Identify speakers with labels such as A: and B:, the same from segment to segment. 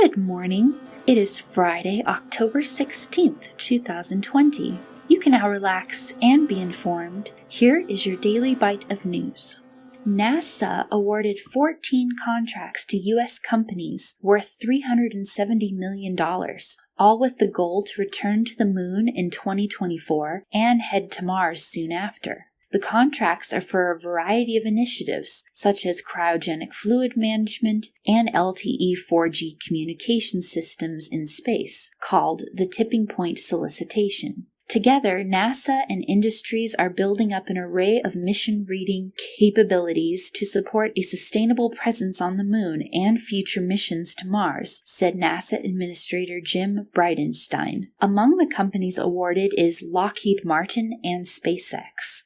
A: Good morning. It is Friday, October 16th, 2020. You can now relax and be informed. Here is your daily bite of news. NASA awarded 14 contracts to U.S. companies worth $370 million, all with the goal to return to the moon in 2024 and head to Mars soon after. The contracts are for a variety of initiatives, such as cryogenic fluid management and LTE 4G communication systems in space, called the Tipping Point Solicitation. Together, NASA and industries are building up an array of mission reading capabilities to support a sustainable presence on the moon and future missions to Mars, said NASA Administrator Jim Bridenstine. Among the companies awarded is Lockheed Martin and SpaceX.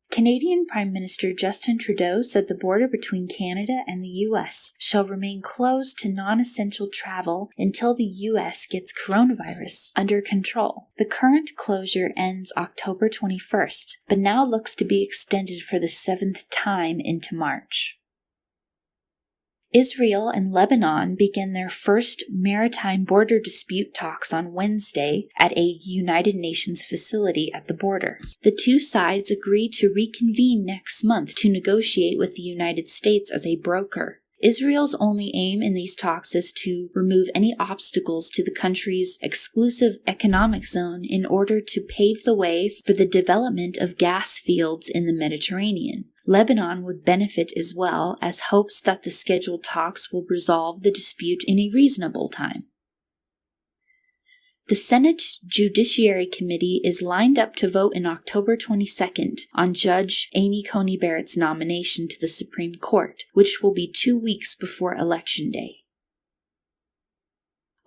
A: Canadian Prime Minister Justin Trudeau said the border between Canada and the U.S. shall remain closed to non-essential travel until the U.S. gets coronavirus under control. The current closure ends October 21st, but now looks to be extended for the 7th time into March. Israel and Lebanon begin their first maritime border dispute talks on Wednesday at a United Nations facility at the border. The two sides agreed to reconvene next month to negotiate with the United States as a broker. Israel's only aim in these talks is to remove any obstacles to the country's exclusive economic zone in order to pave the way for the development of gas fields in the Mediterranean. Lebanon would benefit as well, as hopes that the scheduled talks will resolve the dispute in a reasonable time. The Senate Judiciary Committee is lined up to vote on October 22nd on Judge Amy Coney Barrett's nomination to the Supreme Court, which will be 2 weeks before Election Day.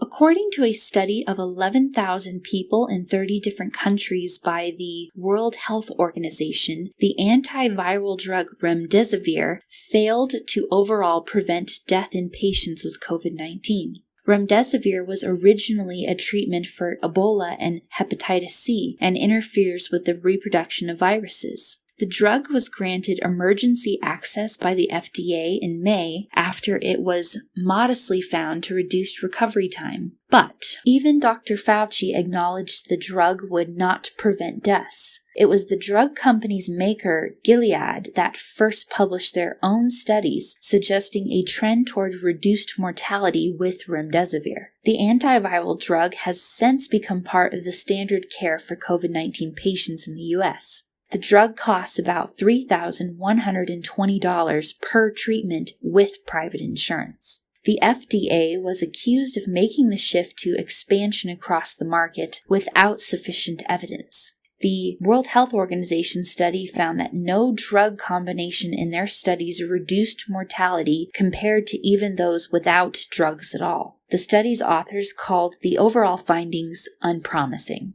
A: According to a study of 11,000 people in 30 different countries by the World Health Organization, the antiviral drug Remdesivir failed to overall prevent death in patients with COVID-19. Remdesivir was originally a treatment for Ebola and hepatitis C and interferes with the reproduction of viruses. The drug was granted emergency access by the FDA in May after it was modestly found to reduce recovery time. But even Dr. Fauci acknowledged the drug would not prevent deaths. It was the drug company's maker, Gilead, that first published their own studies suggesting a trend toward reduced mortality with Remdesivir. The antiviral drug has since become part of the standard care for COVID-19 patients in the U.S. The drug costs about $3,120 per treatment with private insurance. The FDA was accused of making the shift to expansion across the market without sufficient evidence. The World Health Organization study found that no drug combination in their studies reduced mortality compared to even those without drugs at all. The study's authors called the overall findings unpromising.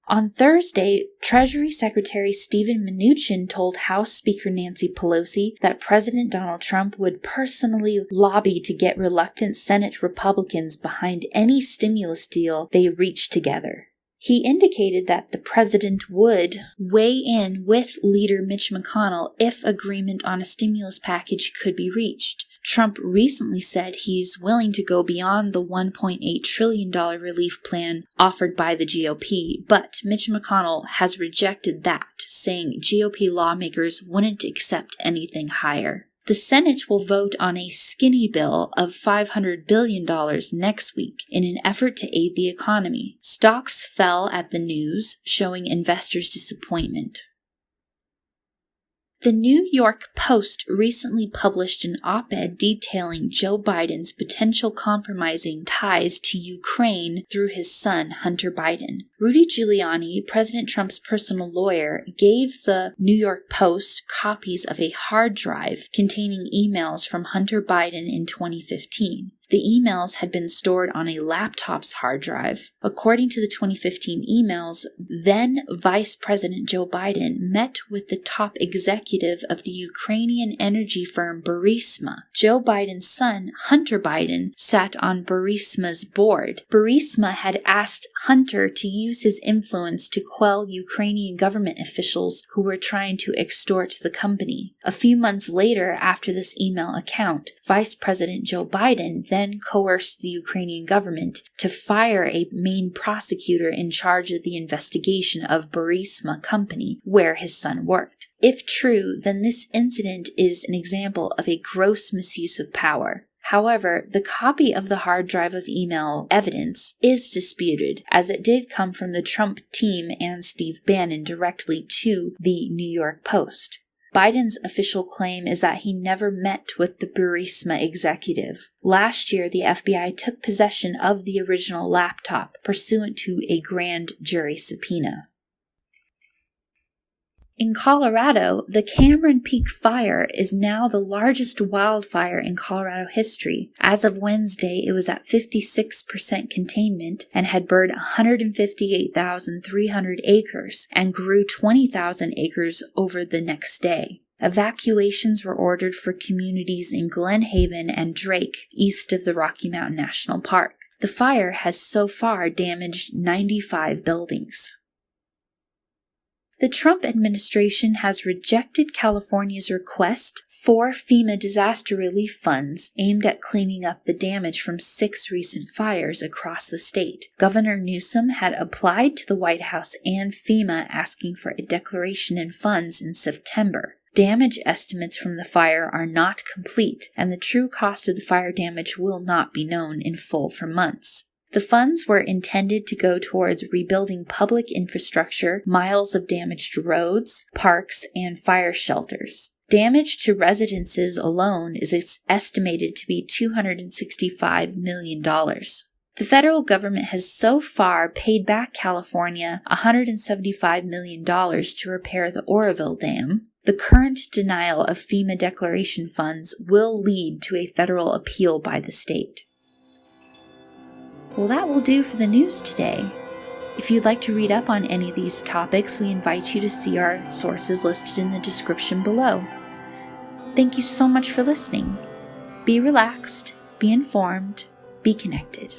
A: On Thursday, Treasury Secretary Steven Mnuchin told House Speaker Nancy Pelosi that President Donald Trump would personally lobby to get reluctant Senate Republicans behind any stimulus deal they reach together. He indicated that the president would weigh in with leader Mitch McConnell if agreement on a stimulus package could be reached. Trump recently said he's willing to go beyond the $1.8 trillion relief plan offered by the GOP, but Mitch McConnell has rejected that, saying GOP lawmakers wouldn't accept anything higher. The Senate will vote on a skinny bill of $500 billion next week in an effort to aid the economy. Stocks fell at the news, showing investors' disappointment. The New York Post recently published an op-ed detailing Joe Biden's potential compromising ties to Ukraine through his son, Hunter Biden. Rudy Giuliani, President Trump's personal lawyer, gave the New York Post copies of a hard drive containing emails from Hunter Biden in 2015. The emails had been stored on a laptop's hard drive. According to the 2015 emails, then Vice President Joe Biden met with the top executive of the Ukrainian energy firm Burisma. Joe Biden's son, Hunter Biden, sat on Burisma's board. Burisma had asked Hunter to use his influence to quell Ukrainian government officials who were trying to extort the company. A few months later, after this email account, Vice President Joe Biden then coerced the Ukrainian government to fire a main prosecutor in charge of the investigation of Burisma Company, where his son worked. If true, then this incident is an example of a gross misuse of power. However, the copy of the hard drive of email evidence is disputed, as it did come from the Trump team and Steve Bannon directly to the New York Post. Biden's official claim is that he never met with the Burisma executive. Last year, the FBI took possession of the original laptop, pursuant to a grand jury subpoena. In Colorado, the Cameron Peak Fire is now the largest wildfire in Colorado history. As of Wednesday, it was at 56% containment and had burned 158,300 acres and grew 20,000 acres over the next day. Evacuations were ordered for communities in Glen Haven and Drake, east of the Rocky Mountain National Park. The fire has so far damaged 95 buildings. The Trump administration has rejected California's request for FEMA disaster relief funds aimed at cleaning up the damage from 6 recent fires across the state. Governor Newsom had applied to the White House and FEMA asking for a declaration in funds in September. Damage estimates from the fire are not complete, and the true cost of the fire damage will not be known in full for months. The funds were intended to go towards rebuilding public infrastructure, miles of damaged roads, parks, and fire shelters. Damage to residences alone is estimated to be $265 million. The federal government has so far paid back California $175 million to repair the Oroville Dam. The current denial of FEMA declaration funds will lead to a federal appeal by the state. Well, that will do for the news today. If you'd like to read up on any of these topics, we invite you to see our sources listed in the description below. Thank you so much for listening. Be relaxed, be informed, be connected.